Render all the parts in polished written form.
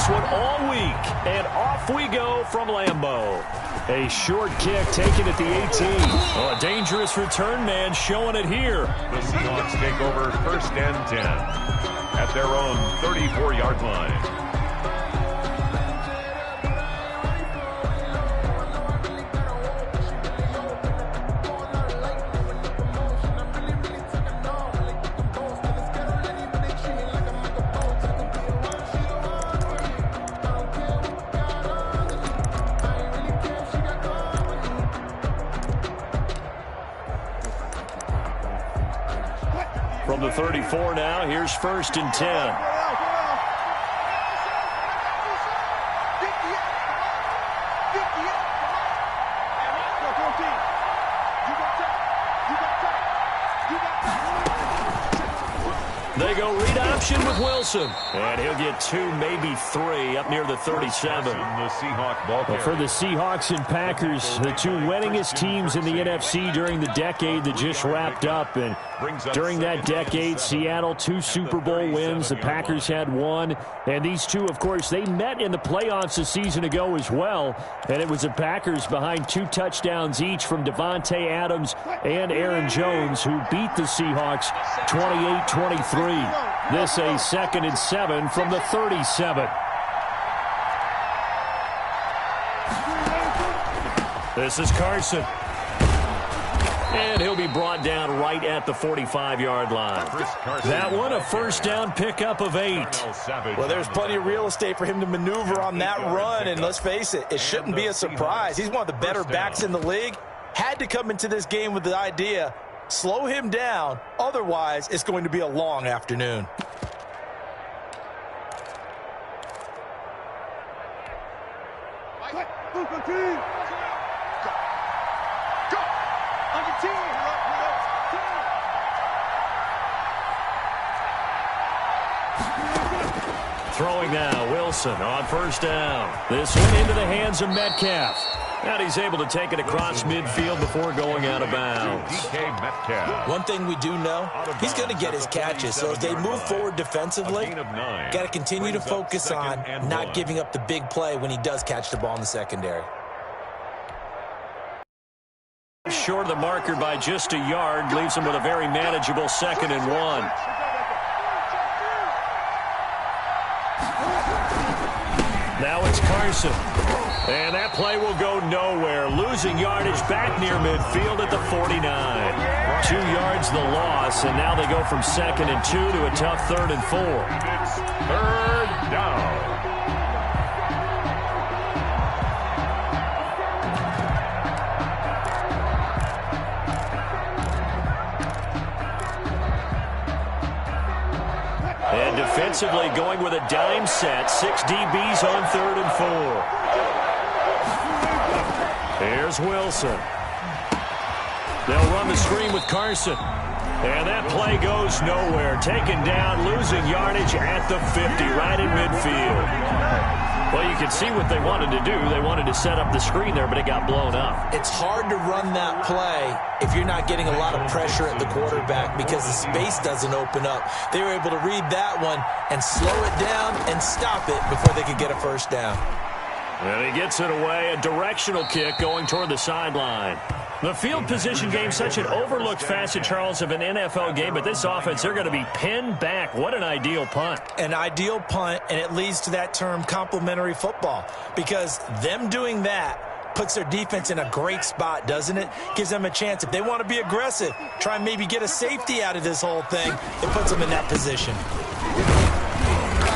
this one all week. And off we go from Lambeau. A short kick taken at the 18. Oh, a dangerous return man showing it here. The Seahawks take over 1st and 10 at their own 34-yard line. From the 34 now, here's 1st and 10. They go read option with Wilson. And he'll get 2, maybe 3 up near the 37. Well, for the Seahawks and Packers, the 2 winningest teams in the NFC during the decade that just wrapped up. And during that decade, Seattle 2 Super Bowl wins. The Packers had 1. And these 2, of course, they met in the playoffs a season ago as well. And it was the Packers behind 2 touchdowns each from Devontae Adams and Aaron Jones who beat the Seahawks 28-23. This a 2nd and 7 from the 37. This is Carson. And he'll be brought down right at the 45-yard line. That one, a 1st down pickup of 8. Well, there's plenty of real estate for him to maneuver on that run. And let's face it, it shouldn't be a surprise. He's one of the better backs in the league. Had to come into this game with the idea, slow him down. Otherwise, it's going to be a long afternoon. Throwing now, Wilson on 1st down. This one into the hands of Metcalf. And he's able to take it across midfield before going out of bounds. One thing we do know, he's going to get his catches. So as they move forward defensively, got to continue to focus on not giving up the big play when he does catch the ball in the secondary. Short of the marker by just a yard, leaves him with a very manageable 2nd and 1. Now it's Carson. And that play will go nowhere. Losing yardage back near midfield at the 49. 2 yards the loss, and now they go from 2nd and 2 to a tough 3rd and 4. It's 3rd down. And defensively going with a dime set. 6 DBs on 3rd and 4. Here's Wilson. They'll run the screen with Carson. And that play goes nowhere. Taken down, losing yardage at the 50, right in midfield. Well, you can see what they wanted to do. They wanted to set up the screen there, but it got blown up. It's hard to run that play if you're not getting a lot of pressure at the quarterback because the space doesn't open up. They were able to read that one and slow it down and stop it before they could get a 1st down. And he gets it away, a directional kick going toward the sideline. The field position game, such an overlooked facet, Charles, of an NFL game, but this offense, they're going to be pinned back. What an ideal punt. An ideal punt, and it leads to that term complementary football, because them doing that puts their defense in a great spot, doesn't it? Gives them a chance. If they want to be aggressive, try and maybe get a safety out of this whole thing, it puts them in that position.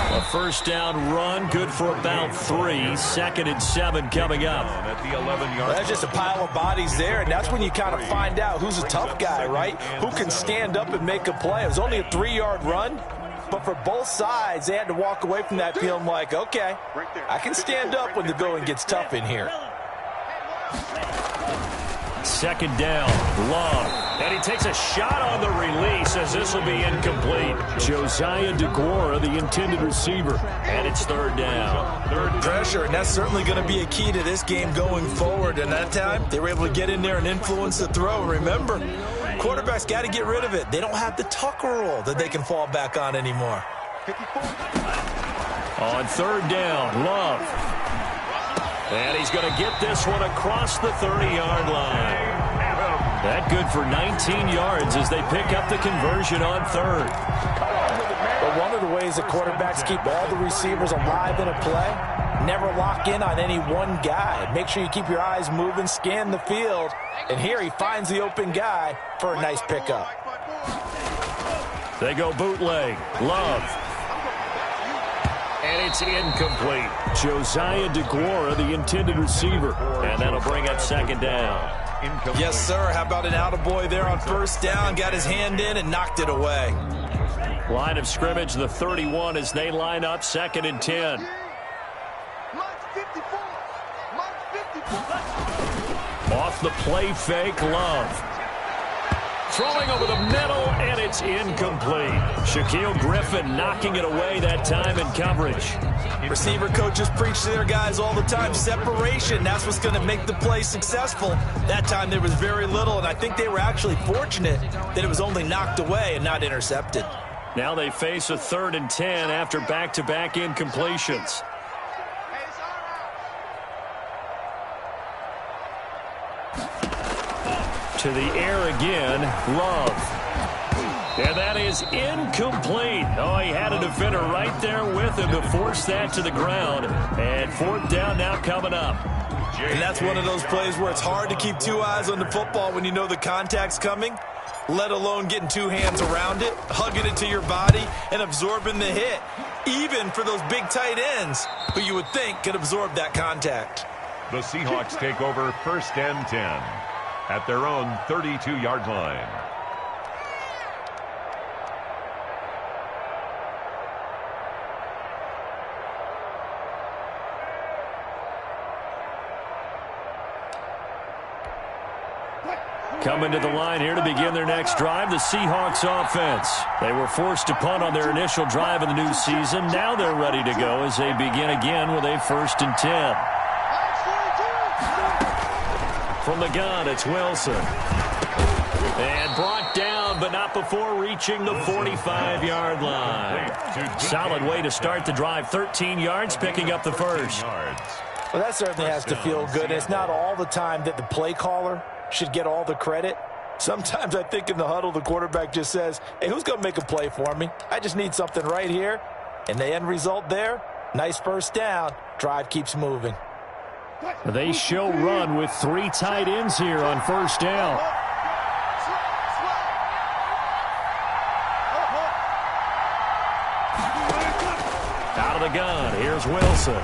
A 1st down run, good for about 3. 2nd and 7 coming up. At the 11-yard. That's just a pile of bodies there, and that's when you kind of find out who's a tough guy, right? Who can stand up and make a play. It was only a 3-yard run, but for both sides, they had to walk away from that feeling like, okay, I can stand up when the going gets tough in here. 2nd down, Love. And he takes a shot on the release as this will be incomplete. Josiah DeGuara, the intended receiver. And it's 3rd down. Third pressure, and that's certainly going to be a key to this game going forward. And that time, they were able to get in there and influence the throw. Remember, quarterbacks got to get rid of it. They don't have the Tucker rule that they can fall back on anymore. On third down, Love. And he's going to get this one across the 30-yard line. That good for 19 yards as they pick up the conversion on third. But one of the ways that quarterbacks keep all the receivers alive in a play, never lock in on any one guy. Make sure you keep your eyes moving, scan the field. And here he finds the open guy for a nice pickup. They go bootleg. Love. And it's incomplete. Josiah DeGuara, the intended receiver. And that'll bring up second down. Yes, sir. How about an attaboy there on first down? Got his hand in and knocked it away. Line of scrimmage, the 31 as they line up, 2nd and 10. Off the play fake, Love. Throwing over the middle, and it's incomplete. Shaquille Griffin knocking it away that time in coverage. Receiver coaches preach to their guys all the time. Separation, that's what's going to make the play successful. That time there was very little, and I think they were actually fortunate that it was only knocked away and not intercepted. Now they face a 3rd and 10 after back-to-back incompletions. To the air again, Love. And that is incomplete. Oh, he had a defender right there with him to force that to the ground. And 4th down now coming up. And that's one of those plays where it's hard to keep two eyes on the football when you know the contact's coming, let alone getting two hands around it, hugging it to your body, and absorbing the hit, even for those big tight ends who you would think could absorb that contact. The Seahawks take over 1st and 10 at their own 32-yard line. Coming to the line here to begin their next drive, the Seahawks offense. They were forced to punt on their initial drive of the new season. Now they're ready to go as they begin again with a 1st and 10. From the gun, it's Wilson. And brought down, but not before reaching the 45-yard line. Solid way to start the drive. 13 yards, picking up the first. Well, that certainly has to feel good. It's not all the time that the play caller should get all the credit. Sometimes I think in the huddle, the quarterback just says, hey, who's going to make a play for me? I just need something right here. And the end result there, nice first down. Drive keeps moving. They show run with 3 tight ends here on first down. Out of the gun, here's Wilson.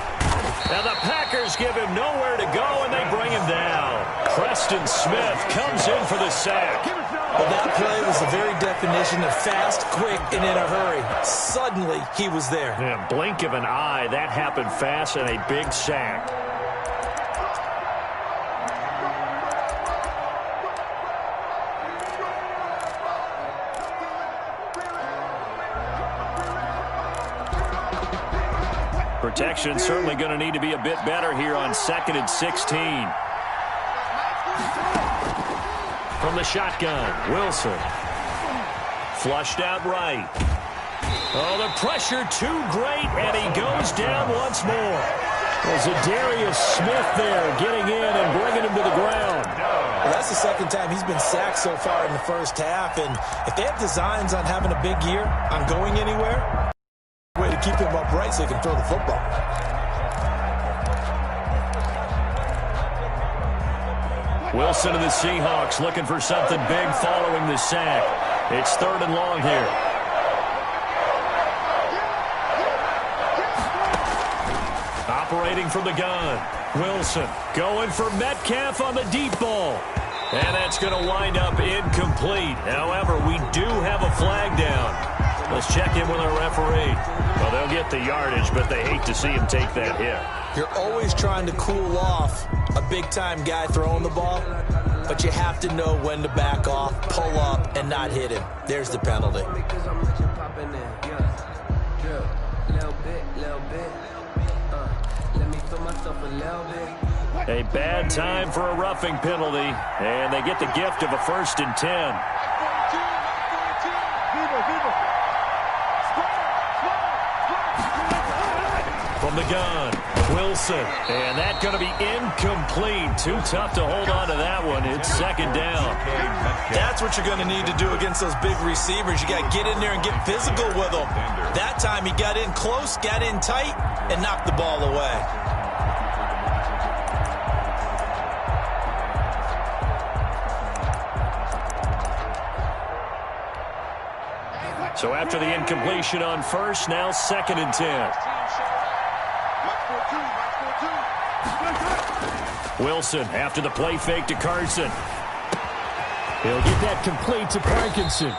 And the Packers give him nowhere to go, and they bring him down. Preston Smith comes in for the sack. Well, that play was the very definition of fast, quick, and in a hurry. Suddenly, he was there. Yeah, blink of an eye, that happened fast, and a big sack. Protection certainly going to need to be a bit better here on 2nd and 16. From the shotgun, Wilson. Flushed out right. Oh, the pressure too great, and he goes down once more. There's a Darius Smith there getting in and bringing him to the ground. Well, that's the 2nd time he's been sacked so far in the first half, and if they have designs on having a big year, on going anywhere, way to keep him upright so he can throw the football. Wilson and the Seahawks looking for something big following the sack. It's 3rd and long here. Operating from the gun. Wilson going for Metcalf on the deep ball. And that's going to wind up incomplete. However, we do have a flag down. Let's check in with our referee. Well, they'll get the yardage, but they hate to see him take that hit. You're always trying to cool off a big-time guy throwing the ball, but you have to know when to back off, pull up, and not hit him. There's the penalty. A bad time for a roughing penalty, and they get the gift of a 1st and 10. From the gun, Wilson. And that's going to be incomplete. Too tough to hold on to that one. It's second down. That's what you're going to need to do against those big receivers. You got to get in there and get physical with them. That time he got in close, got in tight, and knocked the ball away. So after the incompletion on first, now 2nd and 10. Wilson after the play fake to Carson. He'll get that complete to Parkinson.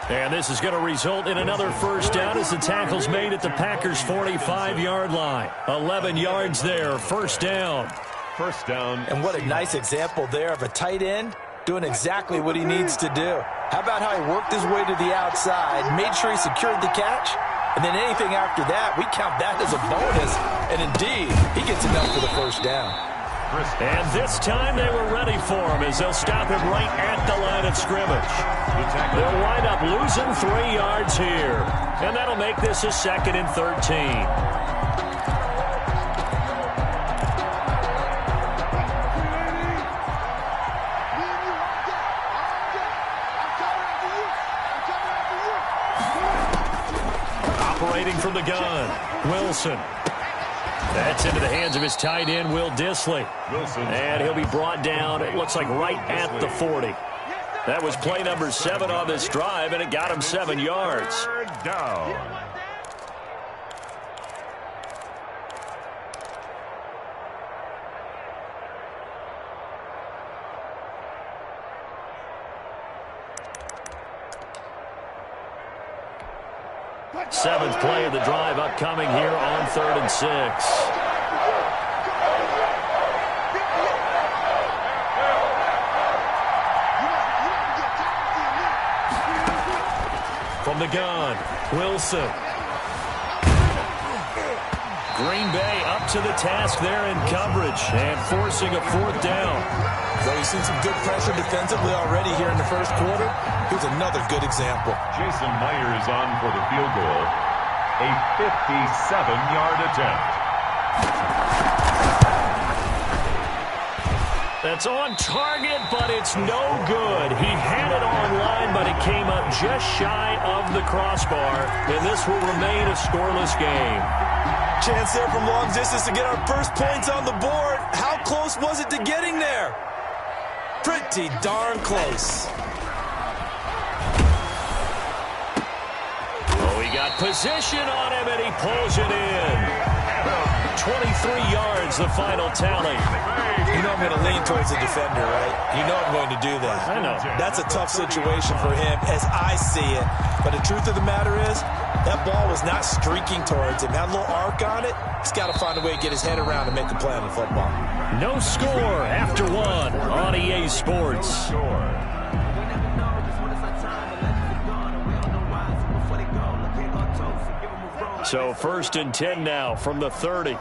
And this is going to result in another first down as the tackle's made at the Packers' 45-yard line. 11 yards there, first down. First down. And what a nice example there of a tight end doing exactly what he needs to do. How about how he worked his way to the outside, made sure he secured the catch, and then anything after that, we count that as a bonus. And indeed, he gets enough for the first down. And this time they were ready for him as they'll stop him right at the line of scrimmage. They'll wind up losing 3 yards here. And that'll make this a 2nd and 13. From the gun, Wilson. That's into the hands of his tight end, Will Dissly. Wilson. And he'll be brought down, it looks like right at the 40. That was play number 7 on this drive, and it got him 7 yards. Third down. Seventh play of the drive upcoming here on 3rd and 6. From the gun, Wilson. Green Bay up to the task there in coverage and forcing a 4th down. So you've seen some good pressure defensively already here in the first quarter. Here's another good example. Jason Myers on for the field goal. A 57-yard attempt. That's on target, but it's no good. He had it on line, but it came up just shy of the crossbar, and this will remain a scoreless game. Chance there from long distance to get our first points on the board. How close was it to getting there? Pretty darn close. Oh, he got position on him, and he pulls it in. 23 yards, the final tally. You know I'm going to lean towards the defender, right? You know I'm going to do that. I know. That's a tough situation for him as I see it. But the truth of the matter is, that ball was not streaking towards him. Had a little arc on it. He's got to find a way to get his head around and make a play on the football. No score after 1 on EA Sports. So 1st and 10 now from the 30.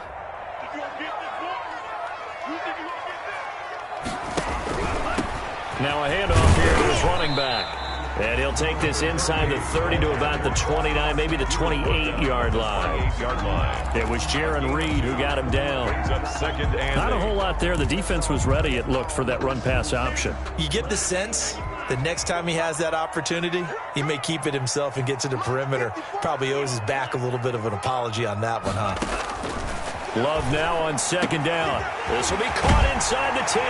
Now a handoff here to his running back. And he'll take this inside the 30 to about the 29, maybe the 28-yard line. It was Jaron Reed who got him down. Not a whole lot there. The defense was ready, it looked, for that run-pass option. You get the sense that next time he has that opportunity, he may keep it himself and get to the perimeter. Probably owes his back a little bit of an apology on that one, huh? Love now on 2nd down. This will be caught inside the 10.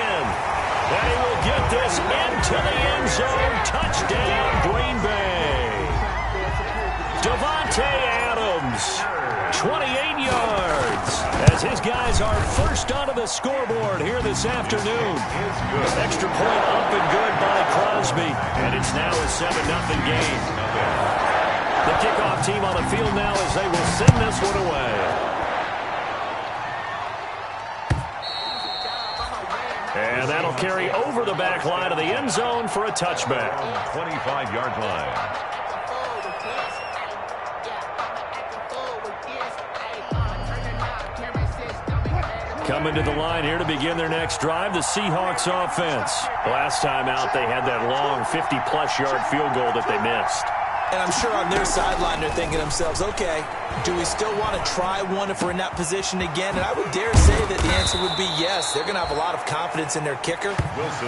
And he will get this into the end zone. Touchdown, Green Bay. Davante Adams, 28 yards, as his guys are first onto the scoreboard here this afternoon. Extra point up and good by Crosby, and it's now a 7-0 game. The kickoff team on the field now as they will send this one away. And that'll carry over the back line of the end zone for a touchback. 25-yard line. Coming to the line here to begin their next drive, the Seahawks offense. Last time out, they had that long 50-plus yard field goal that they missed. And I'm sure on their sideline they're thinking to themselves, okay, do we still want to try one if we're in that position again? And I would dare say that the answer would be yes. They're going to have a lot of confidence in their kicker.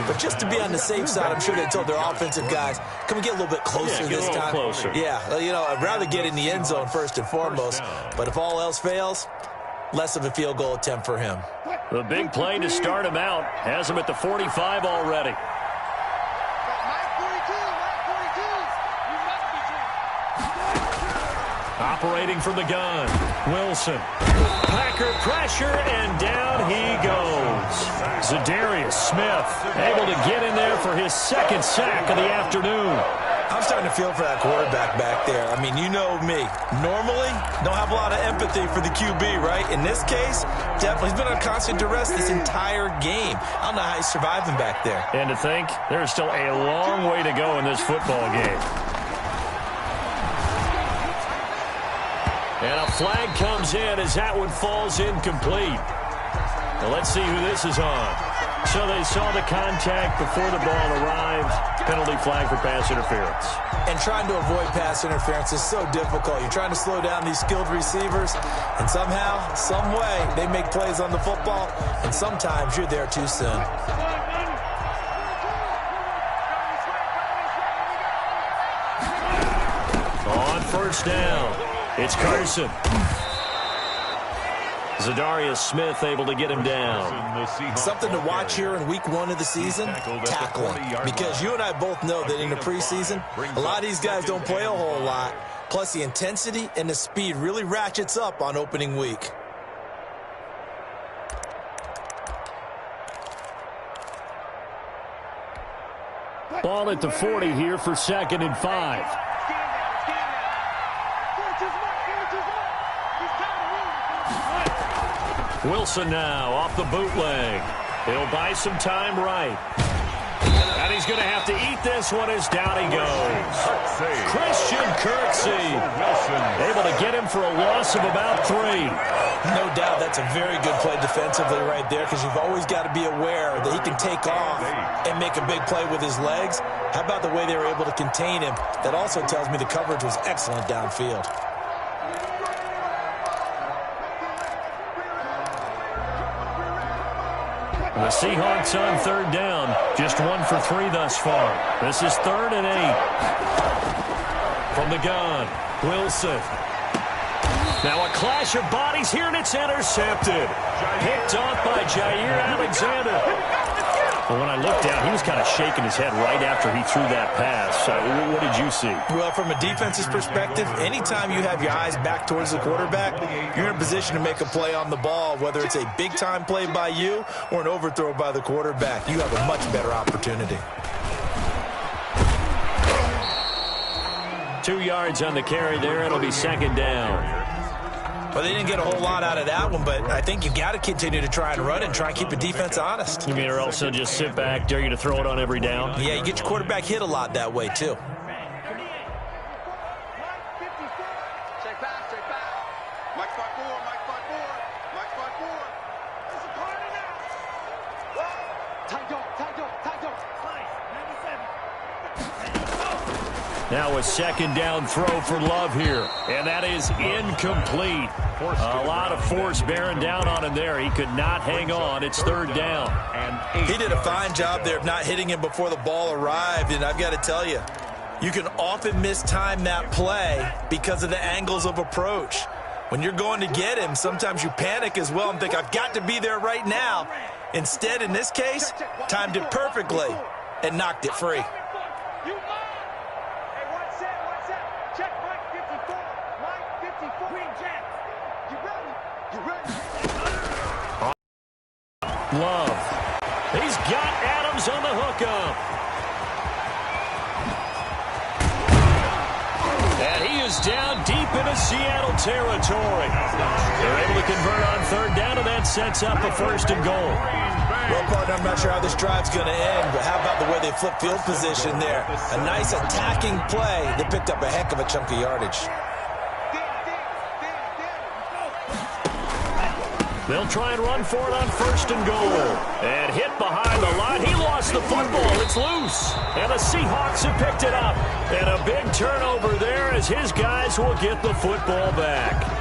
But just to be on the safe side, I'm sure they told their offensive guys, can we get a little bit closer this time? Closer. Yeah, you know, I'd rather get in the end zone first and foremost. But if all else fails, less of a field goal attempt for him. The big play to start him out has him at the 45 already. Operating from the gun, Wilson. Packer pressure, and down he goes. Zadarius Smith able to get in there for his second sack of the afternoon. I'm starting to feel for that quarterback back there. I mean, you know me. Normally, don't have a lot of empathy for the QB, right? In this case, definitely he's been on constant duress this entire game. I don't know how he's surviving back there. And to think, there's still a long way to go in this football game. And a flag comes in as that one falls incomplete. Well, let's see who this is on. So they saw the contact before the ball arrived. Penalty flag for pass interference. And trying to avoid pass interference is so difficult. You're trying to slow down these skilled receivers, and somehow, some way, they make plays on the football, and sometimes you're there too soon. On first down, it's Carson. Zadarius Smith able to get him down. Something to watch here in week 1 of the season, tackling. Because you and I both know that in the preseason, a lot of these guys don't play a whole lot. Plus the intensity and the speed really ratchets up on opening week. Ball at the 40 here for 2nd and 5. Wilson now off the bootleg. He'll buy some time right. And he's going to have to eat this one as down he goes. Christian Kirksey able to get him for a loss of about 3. No doubt that's a very good play defensively right there, because you've always got to be aware that he can take off and make a big play with his legs. How about the way they were able to contain him? That also tells me the coverage was excellent downfield. The Seahawks on 3rd down. Just 1 for 3 thus far. This is 3rd and 8. From the gun, Wilson. Now a clash of bodies here, and it's intercepted. Picked off by Jair Alexander. Well, when I looked down, he was kind of shaking his head right after he threw that pass. What did you see? Well, from a defense's perspective, anytime you have your eyes back towards the quarterback, you're in a position to make a play on the ball, whether it's a big-time play by you or an overthrow by the quarterback. You have a much better opportunity. 2 yards on the carry there. It'll be 2nd down. Well, they didn't get a whole lot out of that one, but I think you've got to continue to try and run and try and keep the defense honest. You mean, or also just sit back, dare you to throw it on every down? Yeah, you get your quarterback hit a lot that way, too. Now a 2nd down throw for Love here, and that is incomplete. A lot of force bearing down on him there. He could not hang on. It's 3rd down. He did a fine job there of not hitting him before the ball arrived, and I've got to tell you, you can often mistime that play because of the angles of approach. When you're going to get him, sometimes you panic as well and think, I've got to be there right now. Instead, in this case, timed it perfectly and knocked it free. Love. He's got Adams on the hookup. And he is down deep into Seattle territory. They're able to convert on 3rd down, and that sets up a 1st and goal. Well, partner, I'm not sure how this drive's going to end, but how about the way they flip field position there? A nice attacking play that picked up a heck of a chunk of yardage. They'll try and run for it on 1st and goal. And hit behind the line. He lost lost the football. It's loose. And the Seahawks have picked it up. And a big turnover there as his guys will get the football back.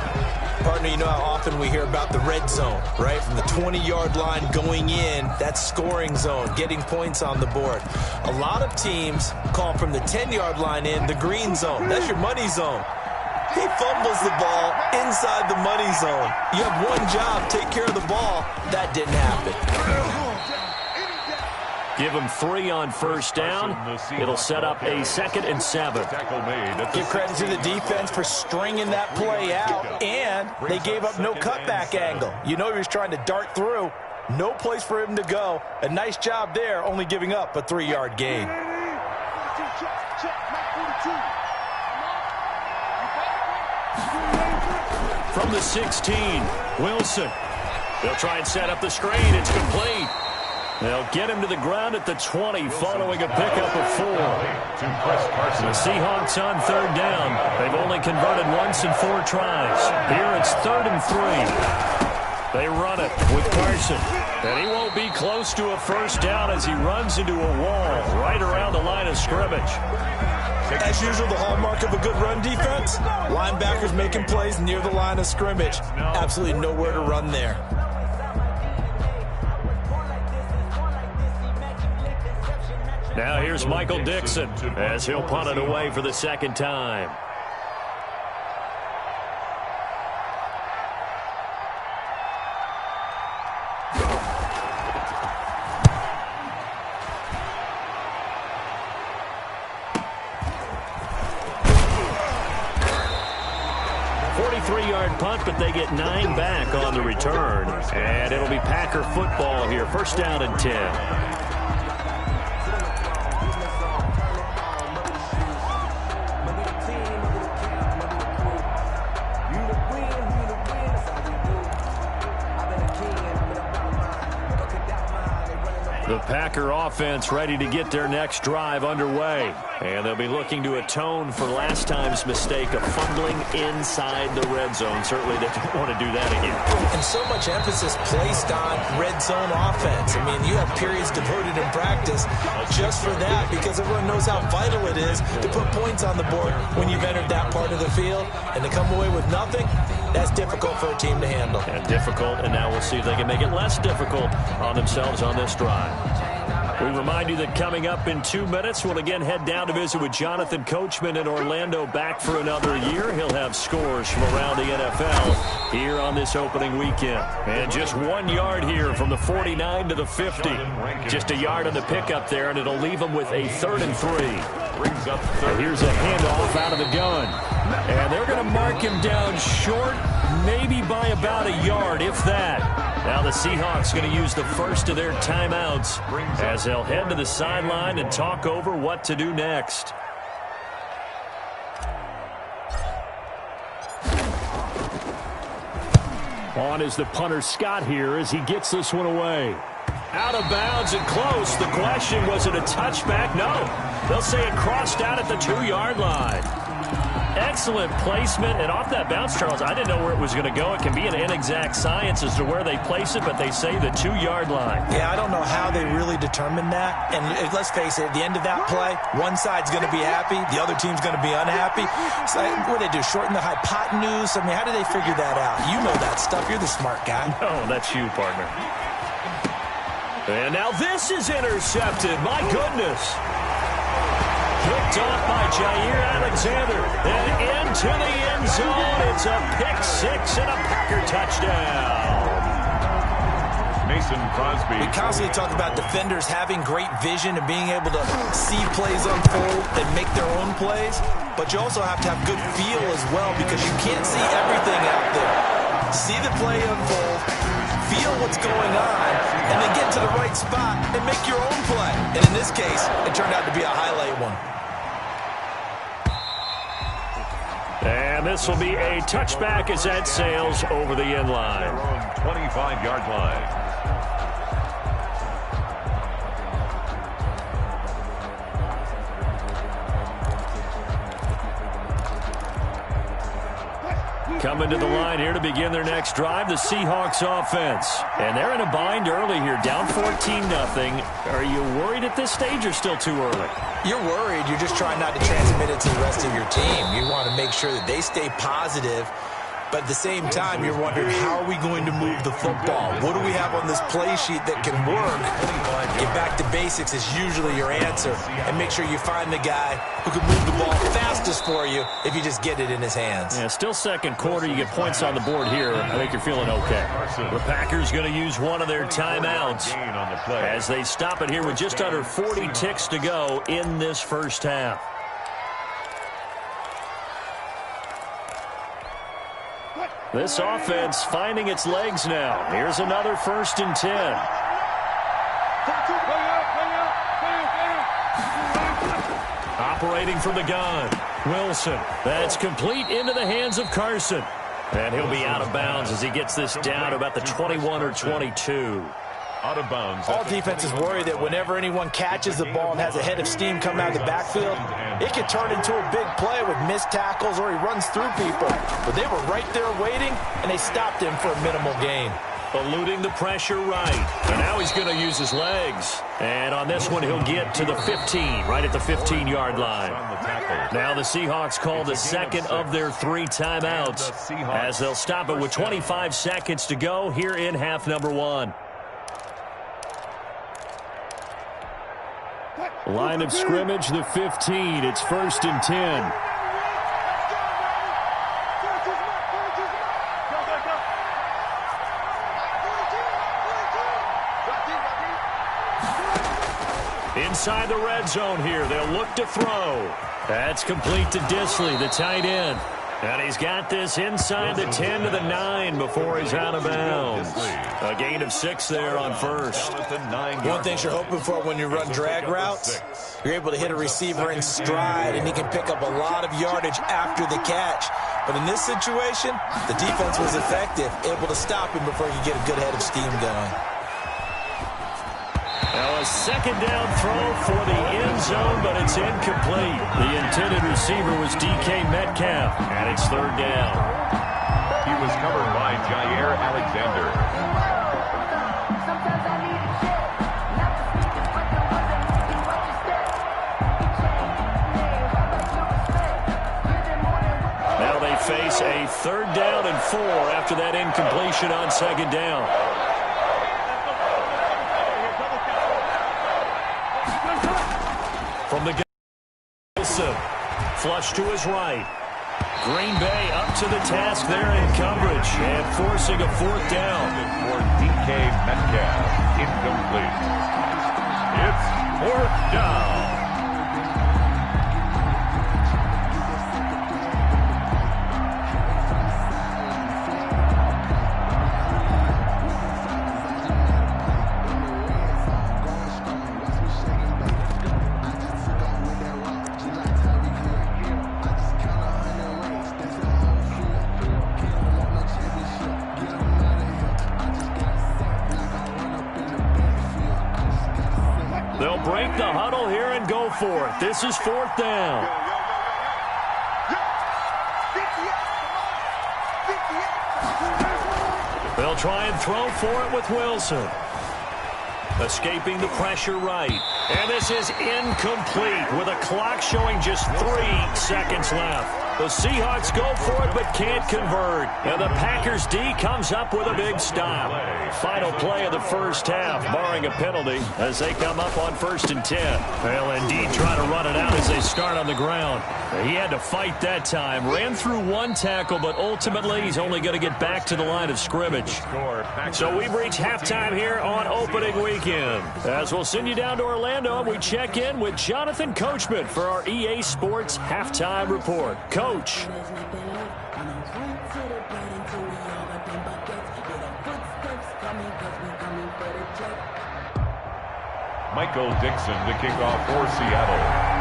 Partner, you know how often we hear about the red zone, right? From the 20-yard line going in, that's scoring zone, getting points on the board. A lot of teams call from the 10-yard line in the green zone. That's your money zone. He fumbles the ball inside the money zone. You have one job, take care of the ball. That didn't happen. Give him 3 on first down. It'll set up a 2nd and 7. Give credit to the defense for stringing that play out, and they gave up no cutback angle. You know he was trying to dart through. No place for him to go. A nice job there, only giving up a 3-yard gain. From the 16, Wilson. They'll try and set up the screen. It's complete. They'll get him to the ground at the 20 following a pickup of 4. The Seahawks on 3rd down. They've only converted once in 4 tries. Here it's 3rd and 3. They run it with Carson. And he won't be close to a first down as he runs into a wall right around the line of scrimmage. As usual, the hallmark of a good run defense, linebackers making plays near the line of scrimmage. Absolutely nowhere to run there. Now here's Michael Dixon as he'll punt it away for the 2nd time. Punt, but they get 9 back on the return. And it'll be Packer football here. 1st down and 10. The Packer offense ready to get their next drive underway. And they'll be looking to atone for last time's mistake of fumbling inside the red zone. Certainly they don't want to do that again. And so much emphasis placed on red zone offense. I mean, you have periods devoted in practice just for that because everyone knows how vital it is to put points on the board when you've entered that part of the field. And to come away with nothing, that's difficult for a team to handle. And difficult, and now we'll see if they can make it less difficult on themselves on this drive. We remind you that coming up in 2 minutes, we'll again head down to visit with Jonathan Coachman in Orlando, back for another year. He'll have scores from around the NFL here on this opening weekend. And just 1 yard here from the 49 to the 50. Just a yard on the pickup there, and it'll leave them with a 3rd and 3. And here's a handoff out of the gun. And they're going to mark him down short, maybe by about a yard, if that. Now the Seahawks going to use the first of their timeouts as they'll head to the sideline and talk over what to do next. On is the punter Scott here as he gets this one away. Out of bounds and close. The question, was it a touchback? No. They'll say it crossed out at the 2-yard line. Excellent placement, and off that bounce, Charles, I didn't know where it was going to go. It can be an inexact science as to where they place it, but they say the 2-yard line. Yeah, I don't know how they really determined that. And let's face it, at the end of that play, one side's going to be happy, the other team's going to be unhappy. So what do they do, shorten the hypotenuse? I mean, how do they figure that out? You know that stuff. You're the smart guy. No, that's you, partner. And now this is intercepted. My goodness. Picked off by Jair Alexander. And into the end zone. It's a pick-6 and a Packer touchdown. Mason Crosby. We constantly talk about defenders having great vision and being able to see plays unfold and make their own plays. But you also have to have good feel as well because you can't see everything out there. See the play unfold, feel what's going on, and then get to the right spot and make your own play. And in this case, it turned out to be a highlight one. And this will be a touchback as that sails over the end line. 25-yard line. Coming to the line here to begin their next drive, the Seahawks offense. And they're in a bind early here, down 14-0. Are you worried at this stage or still too early? You're worried. You're just trying not to transmit it to the rest of your team. You want to make sure that they stay positive. But at the same time, you're wondering, how are we going to move the football? What do we have on this play sheet that can work? Get back to basics is usually your answer. And make sure you find the guy who can move the ball fastest for you if you just get it in his hands. Yeah, still second quarter. You get points on the board here. I think you're feeling okay. The Packers going to use one of their timeouts as they stop it here with just under 40 ticks to go in this first half. This offense finding its legs now. Here's another 1st and 10. Operating from the gun. Wilson. That's complete into the hands of Carson. And he'll be out of bounds as he gets this down to about the 21 or 22. Out of bounds. All defenses worry that whenever anyone catches the ball and has a head of steam coming out of the backfield, it can turn into a big play with missed tackles or he runs through people. But they were right there waiting, and they stopped him for a minimal gain. Eluding the pressure right. And now he's going to use his legs. And on this one, he'll get to the 15, right at the 15-yard line. Now the Seahawks call the second of their 3 timeouts as they'll stop it with 25 seconds to go here in half number 1. Line of scrimmage, the 15. It's 1st and 10. Inside the red zone here. They'll look to throw. That's complete to Disley, the tight end. And he's got this inside the 10 to the 9 before he's out of bounds. A gain of 6 there on first. One thing you're hoping for when you run drag routes, you're able to hit a receiver in stride, and he can pick up a lot of yardage after the catch. But in this situation, the defense was effective, able to stop him before he could get a good head of steam going. Now a second down throw for the end zone, but it's incomplete. The intended receiver was DK Metcalf, and it's 3rd down. He was covered by Jair Alexander. Now they face a 3rd down and 4 after that incompletion on 2nd down. From the Wilson, flush to his right. Green Bay up to the task there in coverage and forcing a 4th down. For DK Metcalf, incomplete. It's 4th down. They'll break the huddle here and go for it. This is 4th down. They'll try and throw for it with Wilson. Escaping the pressure right. And this is incomplete with a clock showing just 3 seconds left. The Seahawks go for it but can't convert. And the Packers D comes up with a big stop. Final play of the first half, barring a penalty, as they come up on 1st and 10. They'll indeed try to run it out as they start on the ground. He had to fight that time. Ran through 1 tackle, but ultimately he's only going to get back to the line of scrimmage. So we've reached halftime here on opening weekend. As we'll send you down to Orlando, and we check in with Jonathan Coachman for our EA Sports Halftime Report. Coach. Michael Dixon to kick off for Seattle.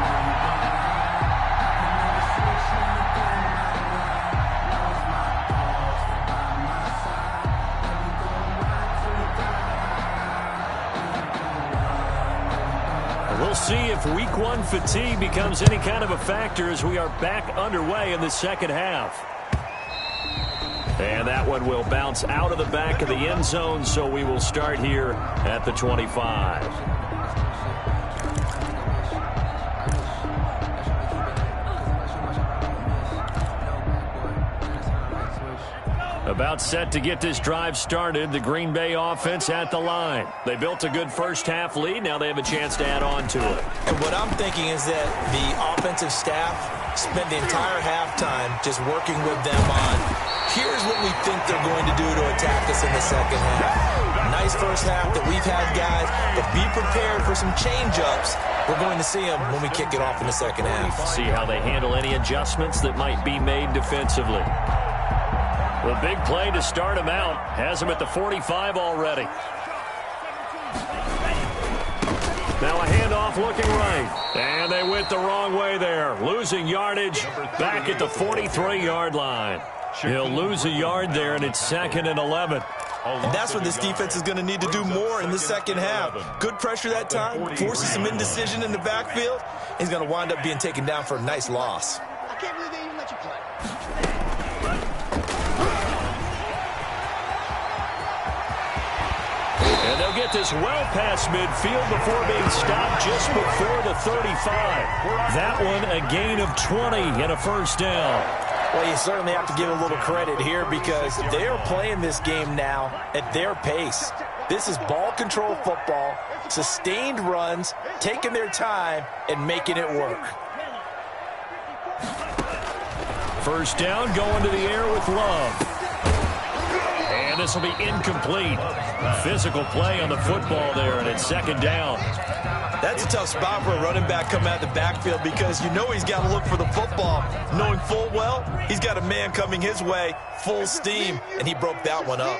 We'll see if Week 1 fatigue becomes any kind of a factor as we are back underway in the second half. And that one will bounce out of the back of the end zone, so we will start here at the 25. About set to get this drive started. The Green Bay offense at the line. They built a good first-half lead. Now they have a chance to add on to it. And what I'm thinking is that the offensive staff spent the entire halftime just working with them on, here's what we think they're going to do to attack us in the second half. Nice first half that we've had, guys, but be prepared for some change-ups. We're going to see them when we kick it off in the second half. See how they handle any adjustments that might be made defensively. The big play to start him out has him at the 45 already. Now a handoff looking right. And they went the wrong way there. Losing yardage back at the 43-yard line. He'll lose a yard there, and it's 2nd and 11. And that's what this defense is going to need to do more in the second half. Good pressure that time, forces some indecision in the backfield. He's going to wind up being taken down for a nice loss. I can't believe they even let you play. And they'll get this well past midfield before being stopped just before the 35. That one a gain of 20 and a first down. Well, you certainly have to give a little credit here because they are playing this game now at their pace. This is ball control football, sustained runs, taking their time, and making it work. First down, going to the air with Love. And this will be incomplete. Physical play on the football there, and it's 2nd down. That's a tough spot for a running back coming out of the backfield because you know he's got to look for the football, knowing full well he's got a man coming his way, full steam, and he broke that one up.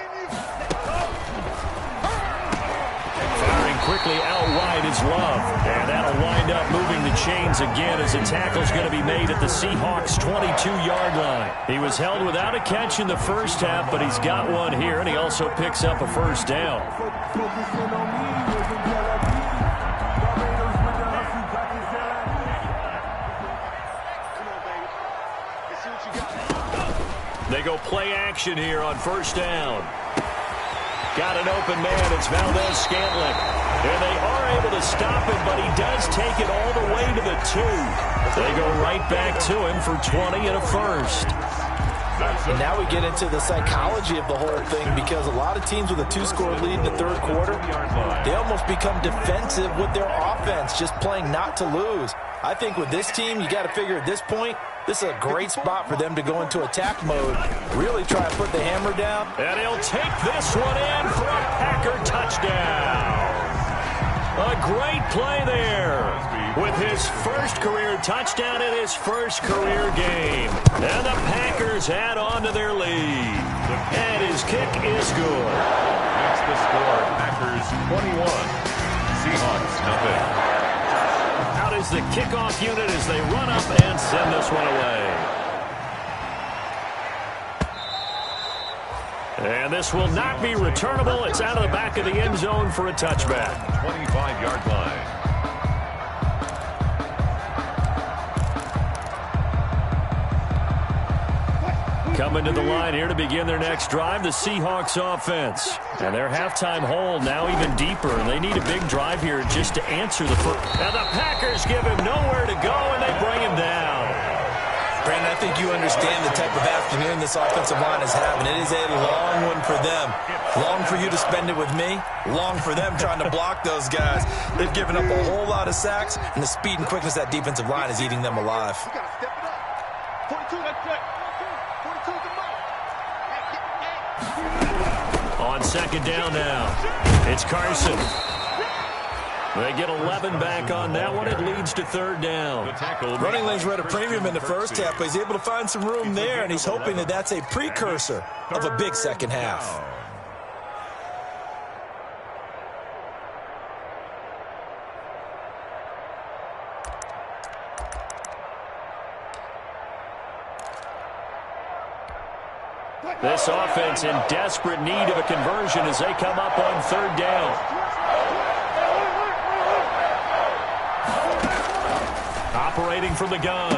Firing quickly out wide is Love, and that'll wind up moving the chains again as a tackle's going to be made at the Seahawks' 22-yard line. He was held without a catch in the first half, but he's got one here, and he also picks up a first down. They go play action here on first down. Got an open man. It's Valdez-Scantling. And they are able to stop him, but he does take it all the way to the 2. They go right back to him for 20 and a first. And now we get into the psychology of the whole thing because a lot of teams with a 2-score lead in the third quarter, they almost become defensive with their offense, just playing not to lose. I think with this team, you got to figure at this point, this is a great spot for them to go into attack mode, really try to put the hammer down. And he'll take this one in for a Packer touchdown. A great play there with his first career touchdown in his first career game. And the Packers add on to their lead. And his kick is good. That's the score. Packers 21. Seahawks nothing. Out is the kickoff unit as they run up and send this one away. And this will not be returnable. It's out of the back of the end zone for a touchback. 25-yard line. Coming to the line here to begin their next drive, the Seahawks offense. And their halftime hole now even deeper, and they need a big drive here just to answer the first. And the Packers give him nowhere to go, and they bring him down. Brandon, I think you understand the type of afternoon this offensive line is having. It is a long one for them. Long for you to spend it with me. Long for them trying to block those guys. They've given up a whole lot of sacks, and the speed and quickness of that defensive line is eating them alive. You got to step it up. 42, that's it. 42 is the ball. On second down now, it's Carson. They get 11 back on that one. It leads to third down. Running lanes were at a premium in the first half, but he's able to find some room there, and he's hoping that that's a precursor of a big second half. This offense in desperate need of a conversion as they come up on third down. Operating from the gun,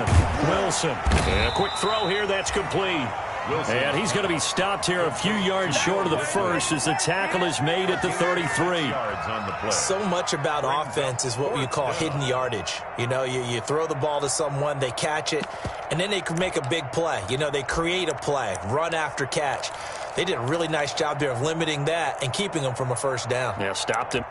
Wilson. And a quick throw here, that's complete. And he's going to be stopped here a few yards short of the first as the tackle is made at the 33. So much about offense is what you call hidden yardage. You know, you throw the ball to someone, they catch it, and then they can make a big play. You know, they create a play, run after catch. They did a really nice job there of limiting that and keeping them from a first down. Yeah, stopped him.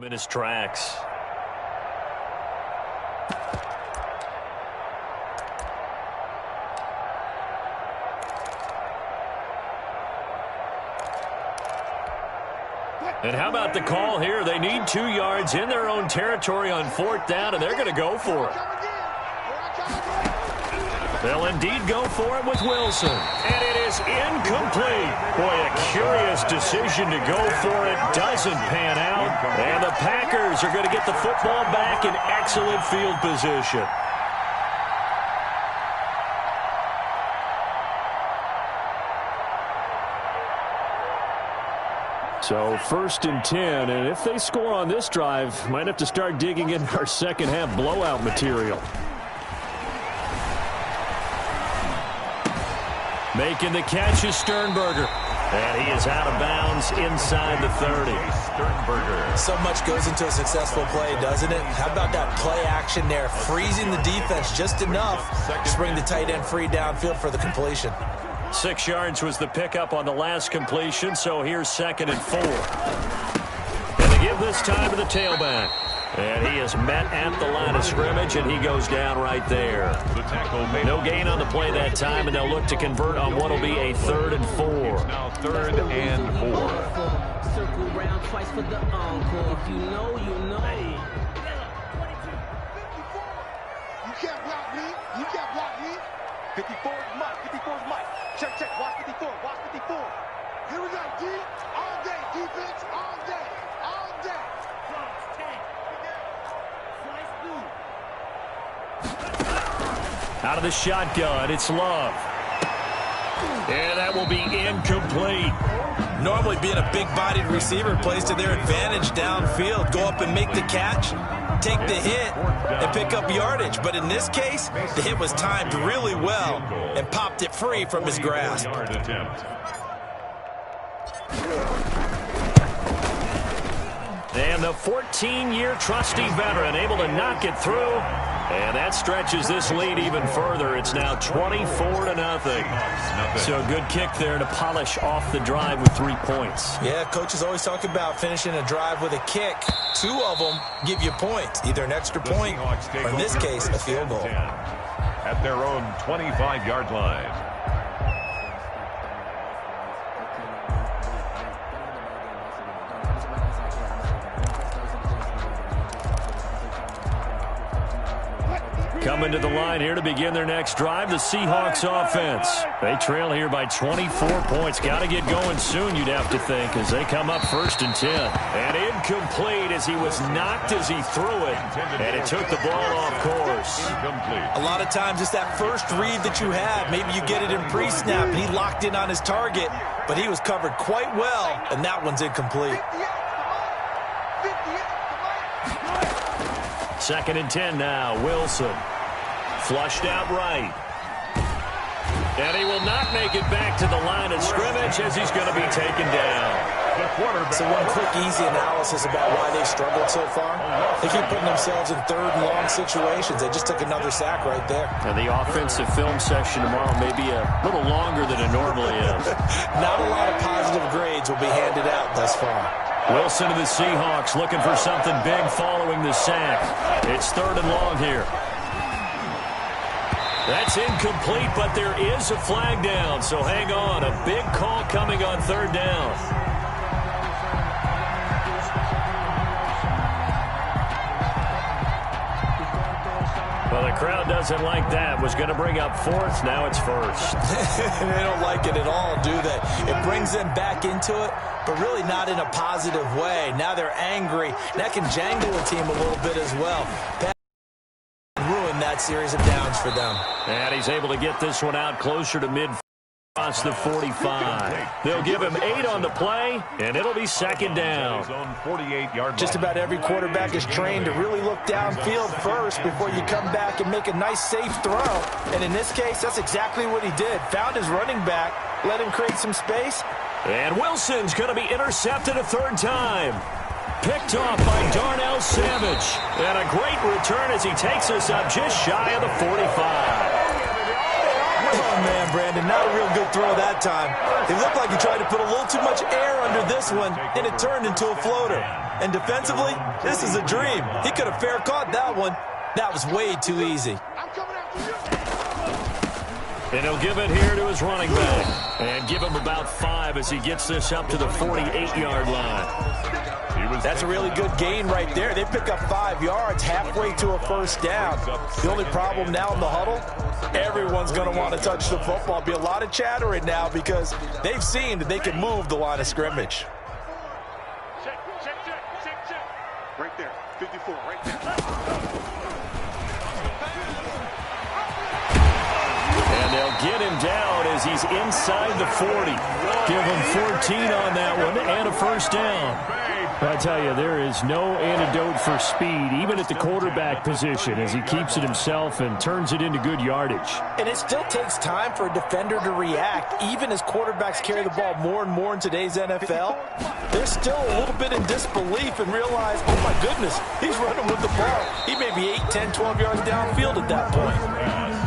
In his tracks. And how about the call here? They need 2 yards in their own territory on 4th down, and they're going to go for it. They'll indeed go for it with Wilson. And it is incomplete. Boy, a curious decision to go for it. Doesn't pan out. And the Packers are going to get the football back in excellent field position. So 1st and 10, and if they score on this drive, might have to start digging in our second half blowout material. Making the catch is Sternberger. And he is out of bounds inside the 30. Sternberger. So much goes into a successful play, doesn't it? How about that play action there? Freezing the defense just enough to bring the tight end free downfield for the completion. 6 yards was the pickup on the last completion, so here's 2nd and 4. And they give this time to the tailback. And he is met at the line of scrimmage, and he goes down right there. No gain on the play that time, and they'll look to convert on what will be a 3rd and 4. Now 3rd and 4. Circle round twice for the encore. If you know, you know. You can't block me. You can't block me. 54 is Mike. 54 is Mike. Check, check. Watch 54. Watch 54. Here we go, D. All day. Defense. All day. All day. Out of the shotgun, it's Love. And that will be incomplete. Normally being a big-bodied receiver plays to their advantage downfield. Go up and make the catch, take the hit, and pick up yardage. But in this case, the hit was timed really well and popped it free from his grasp. And the 14-year trusty veteran able to knock it through. And that stretches this lead even further. It's now 24-0. So a good kick there to polish off the drive with 3 points. Yeah, coaches always talk about finishing a drive with a kick. 2 of them give you points, either an extra point or, in this case, a field goal. At their own 25-yard line. Coming to the line here to begin their next drive, the Seahawks offense. They trail here by 24 points. Got to get going soon, you'd have to think, as they come up 1st and 10. And incomplete as he was knocked as he threw it, and it took the ball off course. A lot of times it's that first read that you have. Maybe you get it in pre-snap, and he locked in on his target, but he was covered quite well, and that one's incomplete. 2nd and 10 now. Wilson. Flushed out right. And he will not make it back to the line of scrimmage as he's going to be taken down. So one quick, easy analysis about why they've struggled so far. They keep putting themselves in 3rd and long situations. They just took another sack right there. And the offensive film session tomorrow may be a little longer than it normally is. Not a lot of positive grades will be handed out thus far. Wilson to the Seahawks looking for something big following the sack. It's 3rd and long here. That's incomplete, but there is a flag down, so hang on. A big call coming on 3rd down. Well, the crowd doesn't like that. Was going to bring up 4th. Now it's 1st. They don't like it at all, do they? It brings them back into it, but really not in a positive way. Now they're angry. That can jangle a team a little bit as well. That ruin that series of downs for them. And he's able to get this one out closer to mid. Across the 45. They'll give him 8 on the play, and it'll be 2nd down. Just about every quarterback is trained to really look downfield first before you come back and make a nice, safe throw. And in this case, that's exactly what he did. Found his running back, let him create some space. And Wilson's going to be intercepted a 3rd time. Picked off by Darnell Savage. And a great return as he takes us up just shy of the 45. Oh, man, Brandon, not a real good throw that time. It looked like he tried to put a little too much air under this one, and it turned into a floater. And defensively, this is a dream. He could have fair caught that one. That was way too easy. And he'll give it here to his running back. And give him about 5 as he gets this up to the 48-yard line. That's a really good gain right there. They pick up 5 yards halfway to a 1st down. The only problem now in the huddle, everyone's going to want to touch the football. Be a lot of chattering now because they've seen that they can move the line of scrimmage. Check. Right there, 54, right there. And they'll get him down as he's inside the 40. Give him 14 on that one and a 1st down. I tell you, there is no antidote for speed, even at the quarterback position, as he keeps it himself and turns it into good yardage. And it still takes time for a defender to react, even as quarterbacks carry the ball more and more in today's NFL. They're still a little bit in disbelief and realize, oh my goodness, he's running with the ball. He may be 8, 10, 12 yards downfield at that point.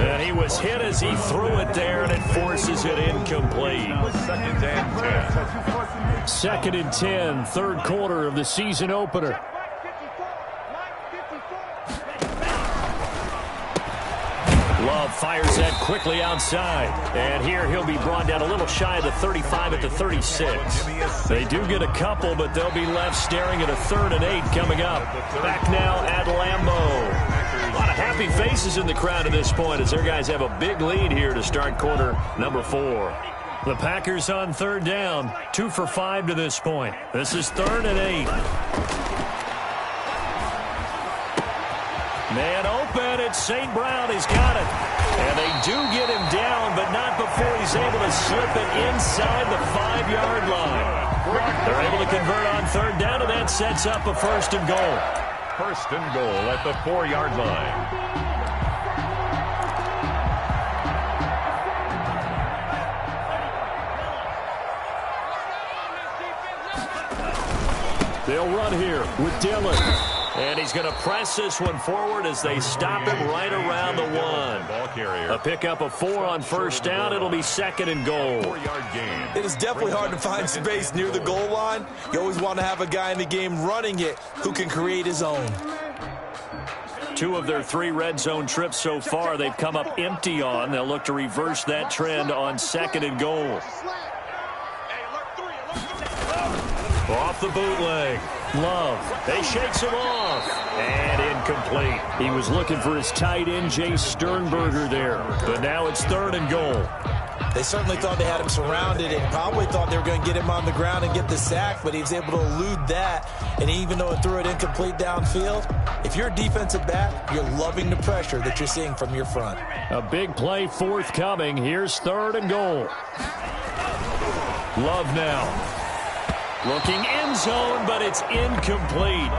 And he was hit as he threw it there, and it forces it incomplete. 2nd and 10. 2nd and 10, 3rd quarter of the season opener. Love fires that quickly outside. And here he'll be brought down a little shy of the 35 at the 36. They do get a couple, but they'll be left staring at a 3rd and 8 coming up. Back now at Lambeau. A lot of happy faces in the crowd at this point as their guys have a big lead here to start quarter number 4. The Packers on 3rd down, 2 for 5 to this point. This is 3rd and 8. Man open, it's St. Brown. He's got it. And they do get him down, but not before he's able to slip it inside the 5-yard line. They're able to convert on 3rd down, and that sets up a 1st and goal. 1st and goal at the 4-yard line. They'll run here with Dillon. And he's going to press this one forward as they stop him right around the 1. Ball carrier. A pickup of 4 on 1st down. It'll be 2nd and goal. 4-yard gain. It is definitely hard to find space near the goal line. You always want to have a guy in the game running it who can create his own. 2 of their 3 red zone trips so far they've come up empty on. They'll look to reverse that trend on 2nd and goal. Off the bootleg. Love. They shakes him off. And incomplete. He was looking for his tight end, Jay Sternberger there. But now it's 3rd and goal. They certainly thought they had him surrounded and probably thought they were going to get him on the ground and get the sack, but he was able to elude that. And even though it threw it incomplete downfield, if you're a defensive back, you're loving the pressure that you're seeing from your front. A big play forthcoming. Here's 3rd and goal. Love now. Looking end zone, but it's incomplete.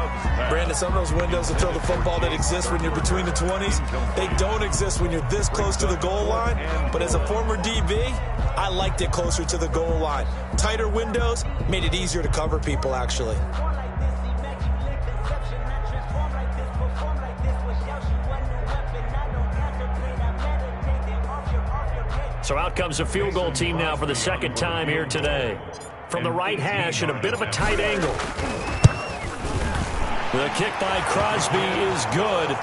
Brandon, some of those windows to throw the football that exist when you're between the 20s, they don't exist when you're this close to the goal line. But as a former DB, I liked it closer to the goal line. Tighter windows made it easier to cover people, actually. So out comes a field goal team now for the second time here today. From the right hash at a bit of a tight angle. The kick by Crosby is good.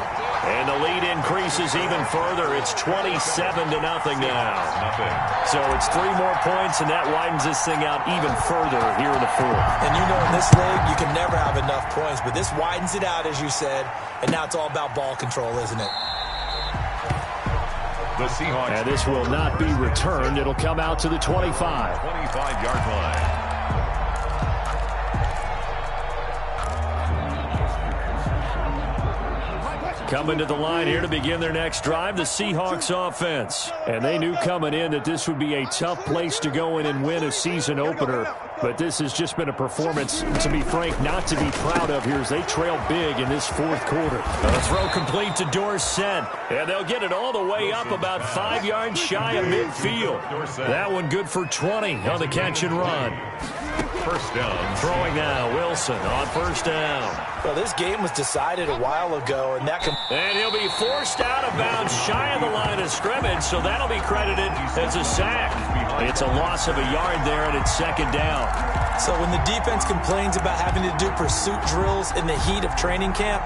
And the lead increases even further. It's 27-0 now. So it's 3 more points, and that widens this thing out even further here in the fourth. And you know in this league, you can never have enough points, but this widens it out, as you said, and now it's all about ball control, isn't it? The Seahawks. And this will not be returned. It'll come out to the 25. 25-yard line. Coming to the line here to begin their next drive, the Seahawks offense. And they knew coming in that this would be a tough place to go in and win a season opener. But this has just been a performance, to be frank, not to be proud of here as they trail big in this fourth quarter. A throw complete to Dorsett. And they'll get it all the way up about 5 yards shy of midfield. That one good for 20 on the catch and run. First down. Throwing now, Wilson on first down. Well, this game was decided a while ago, and and he'll be forced out of bounds shy of the line of scrimmage, so that'll be credited as a sack. It's a loss of a yard there, and it's second down. So when the defense complains about having to do pursuit drills in the heat of training camp,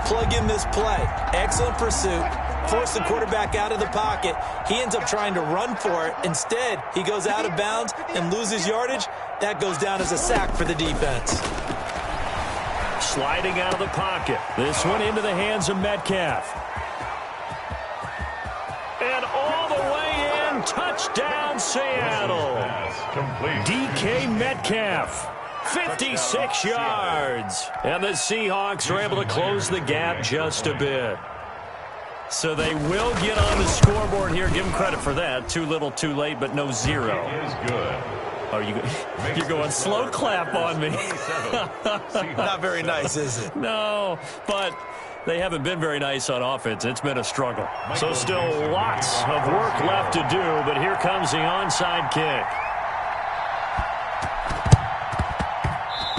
plug in this play. Excellent pursuit. Force the quarterback out of the pocket. He ends up trying to run for it. Instead, he goes out of bounds and loses yardage. That goes down as a sack for the defense. Sliding out of the pocket. This one into the hands of Metcalf. And all the way in. Touchdown, Seattle. DK Metcalf. 56 yards. And the Seahawks are able to close the gap just a bit. So they will get on the scoreboard here. Give them credit for that. Too little, too late, but no zero. It is good. Oh, you're going slow clap on me. Not very nice, is it? No, but they haven't been very nice on offense. It's been a struggle. So still lots of work left to do, but here comes the onside kick.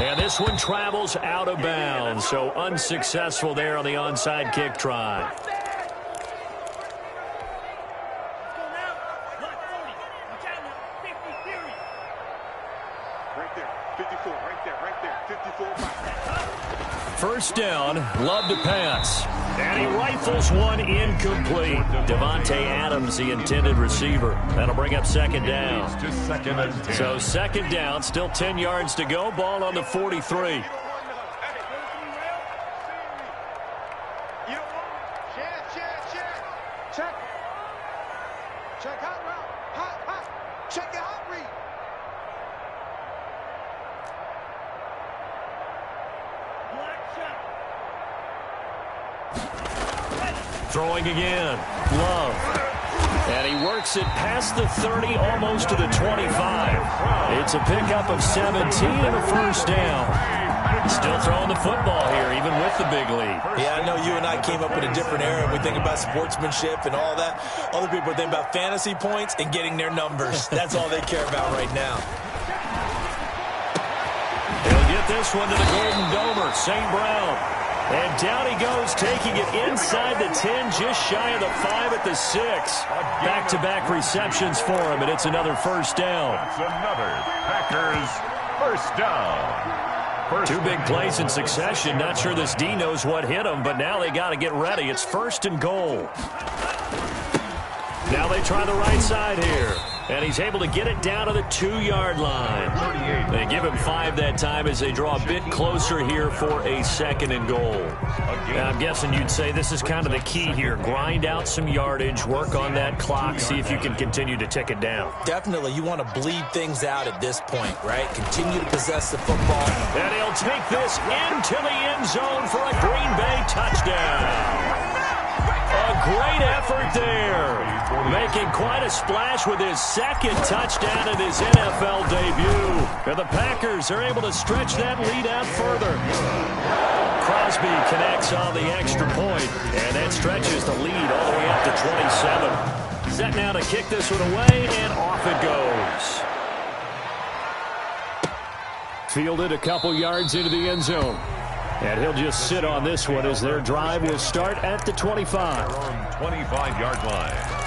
And this one travels out of bounds, so unsuccessful there on the onside kick try. First down, Love to pass. And he rifles one incomplete. Devontae Adams, the intended receiver. That'll bring up second down. So second down, still 10 yards to go. Ball on the 43. Check hot route. Hot. Check the hot read. Throwing again. Love. And he works it past the 30, almost to the 25. It's a pickup of 17 and a first down. Still throwing the football here, even with the big lead. Yeah, I know you and I came up in a different era. We think about sportsmanship and all that. Other people think about fantasy points and getting their numbers. That's all they care about right now. He'll get this one to the Golden Domer, St. Brown. And down he goes, taking it inside the 10, just shy of the 5 at the 6. Back-to-back receptions for him, and it's another first down. That's another Packers first down. Two big plays in succession. Not sure this D knows what hit him, but now they got to get ready. It's first and goal. Now they try the right side here. And he's able to get it down to the 2-yard line. They give him 5 that time as they draw a bit closer here for a second and goal. Now, I'm guessing you'd say this is kind of the key here. Grind out some yardage, work on that clock, see if you can continue to tick it down. Definitely. You want to bleed things out at this point, right? Continue to possess the football. And he'll take this into the end zone for a Green Bay touchdown. A great effort there. Making quite a splash with his second touchdown in his NFL debut. And the Packers are able to stretch that lead out further. Crosby connects on the extra point, and that stretches the lead all the way up to 27. Set now to kick this one away, and off it goes. Fielded a couple yards into the end zone. And he'll just sit on this one as their drive will start at the 25. 25-yard line.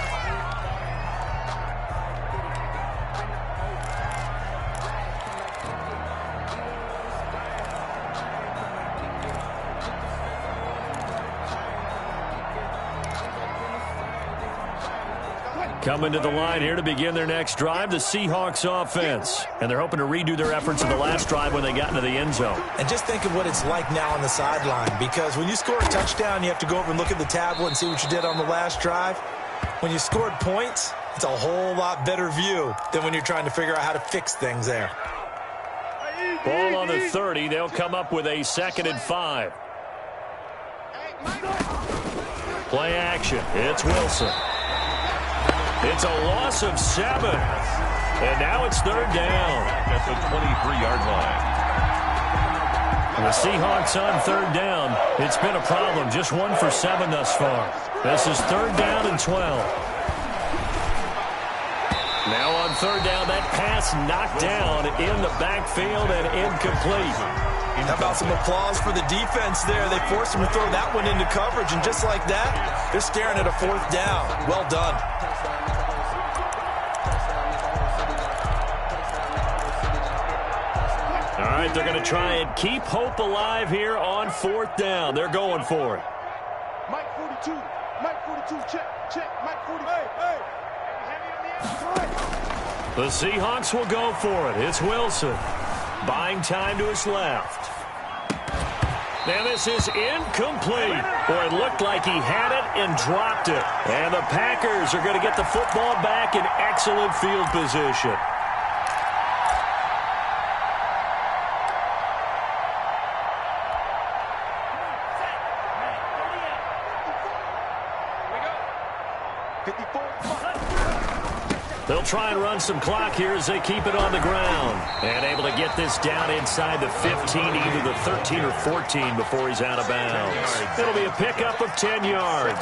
Coming to the line here to begin their next drive, the Seahawks offense. And they're hoping to redo their efforts in the last drive when they got into the end zone. And just think of what it's like now on the sideline, because when you score a touchdown, you have to go over and look at the tablet and see what you did on the last drive. When you scored points, it's a whole lot better view than when you're trying to figure out how to fix things there. Ball on the 30. They'll come up with a 2nd and 5. Play action. It's Wilson. It's a loss of 7. And now it's 3rd down. At the 23-yard line. The Seahawks on 3rd down. It's been a problem. Just 1 for 7 thus far. This is 3rd down and 12. Now on 3rd down, that pass knocked down in the backfield and incomplete. How about some applause for the defense there? They forced him to throw that one into coverage, and just like that, they're staring at a 4th down. Well done. All right, they're going to try and keep hope alive here on 4th down. They're going for it. Mike 42. Mike 42. Check. Mike 42. Hey. The Seahawks will go for it. It's Wilson. Buying time to his left. Now this is incomplete. Boy, it looked like he had it and dropped it. And the Packers are going to get the football back in excellent field position. They'll try and run some clock here as they keep it on the ground. And able to get this down inside the 15, either the 13 or 14 before he's out of bounds. It'll be a pickup of 10 yards.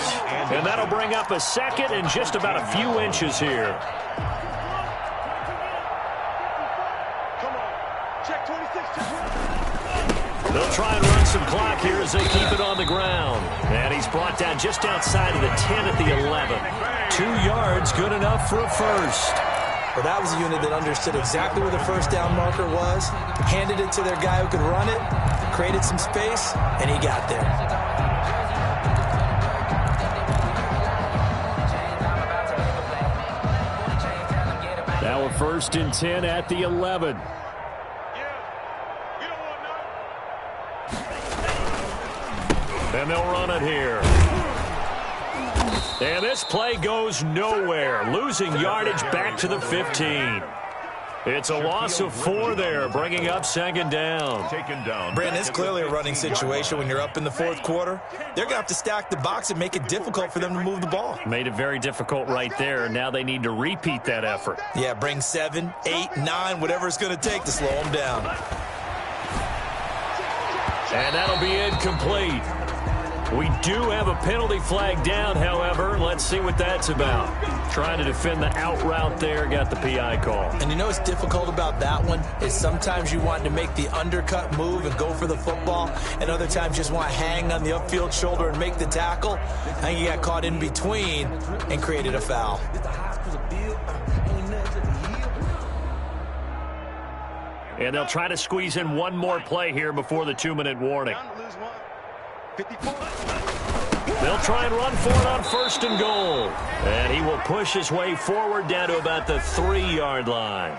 And that'll bring up a 2nd and just about a few inches here. Come on. Check 26. They'll try and run some clock here as they keep it on the ground. And he's brought down just outside of the 10 at the 11. 2 yards, good enough for a first. Well, that was a unit that understood exactly where the 1st down marker was, handed it to their guy who could run it, created some space, and he got there. Now a 1st and 10 at the 11. And they'll run it here. And this play goes nowhere, losing yardage back to the 15. It's a loss of 4 there, bringing up 2nd down. Taken down. Brandon, it's clearly a running situation when you're up in the 4th quarter. They're going to have to stack the box and make it difficult for them to move the ball. Made it very difficult right there. Now they need to repeat that effort. Yeah, bring 7, 8, 9, whatever it's going to take to slow them down. And that'll be incomplete. We do have a penalty flag down, however. Let's see what that's about. Trying to defend the out route there, got the PI call. And you know what's difficult about that one is sometimes you want to make the undercut move and go for the football, and other times just want to hang on the upfield shoulder and make the tackle. I think you got caught in between and created a foul. And they'll try to squeeze in one more play here before the 2-minute warning. 54. They'll try and run for it on 1st and goal. And he will push his way forward down to about the 3-yard line.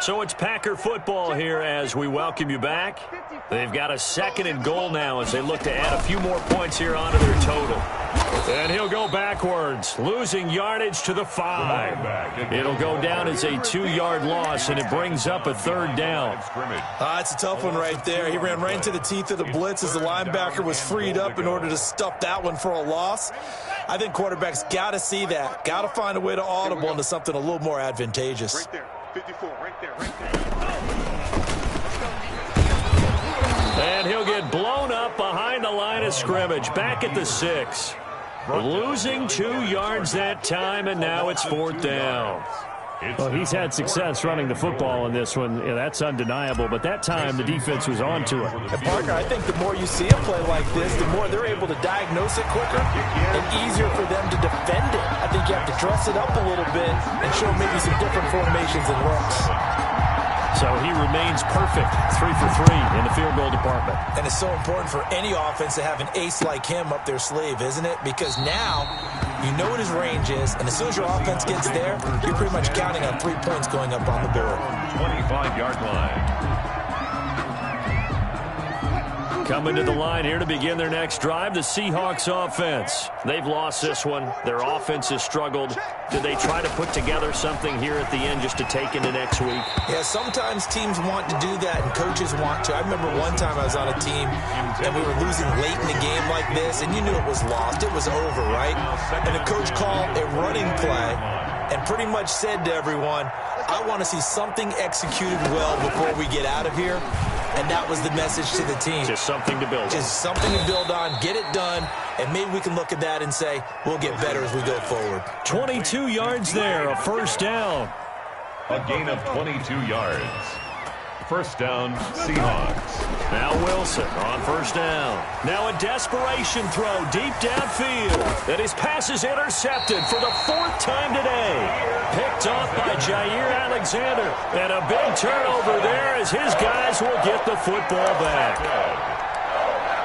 So it's Packer football here as we welcome you back. They've got a 2nd and goal now as they look to add a few more points here onto their total. And he'll go backwards, losing yardage to the 5. It'll go down as a 2-yard loss, and it brings up a 3rd down. It's a tough one right there. He ran right into the teeth of the blitz as the linebacker was freed up in order to stuff that one for a loss. I think quarterbacks got to see that, got to find a way to audible into something a little more advantageous. Right there, 54, right there, right there. And he'll get blown up behind the line of scrimmage, back at the 6. Losing 2 yards that time, and now it's 4th down. Well, he's had success running the football in this one. Yeah, that's undeniable, but that time the defense was on to it. And Parker, I think the more you see a play like this, the more they're able to diagnose it quicker and easier for them to defend it. I think you have to dress it up a little bit and show maybe some different formations and looks. So he remains perfect, 3 for 3 in the field goal department. And it's so important for any offense to have an ace like him up their sleeve, isn't it? Because now you know what his range is, and as soon as your offense gets there, you're pretty much counting on 3 points going up on the board. 25-yard line. Coming to the line here to begin their next drive, the Seahawks offense. They've lost this one. Their offense has struggled. Do they try to put together something here at the end just to take into next week? Yeah, sometimes teams want to do that and coaches want to. I remember one time I was on a team and we were losing late in the game like this, and you knew it was lost. It was over, right? And the coach called a running play and pretty much said to everyone, I want to see something executed well before we get out of here. And that was the message to the team. Just something to build on. Just something to build on, get it done, and maybe we can look at that and say, we'll get better as we go forward. 22 yards there, a 1st down. A gain of 22 yards. 1st down, Seahawks. Now Wilson on 1st down. Now a desperation throw deep downfield. And his pass is intercepted for the 4th time today. Picked off by Jair Alexander. And a big turnover there as his guys will get the football back.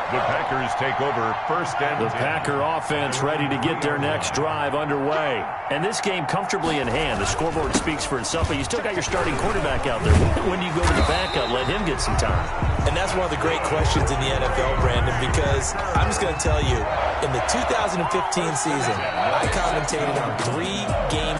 The Packers take over 1st and 10. The Packer offense ready to get their next drive underway. And this game comfortably in hand. The scoreboard speaks for itself, but you still got your starting quarterback out there. When do you go to the backup, let him get some time? And that's one of the great questions in the NFL, Brandon, because I'm just going to tell you, in the 2015 season, I commentated on 3 games.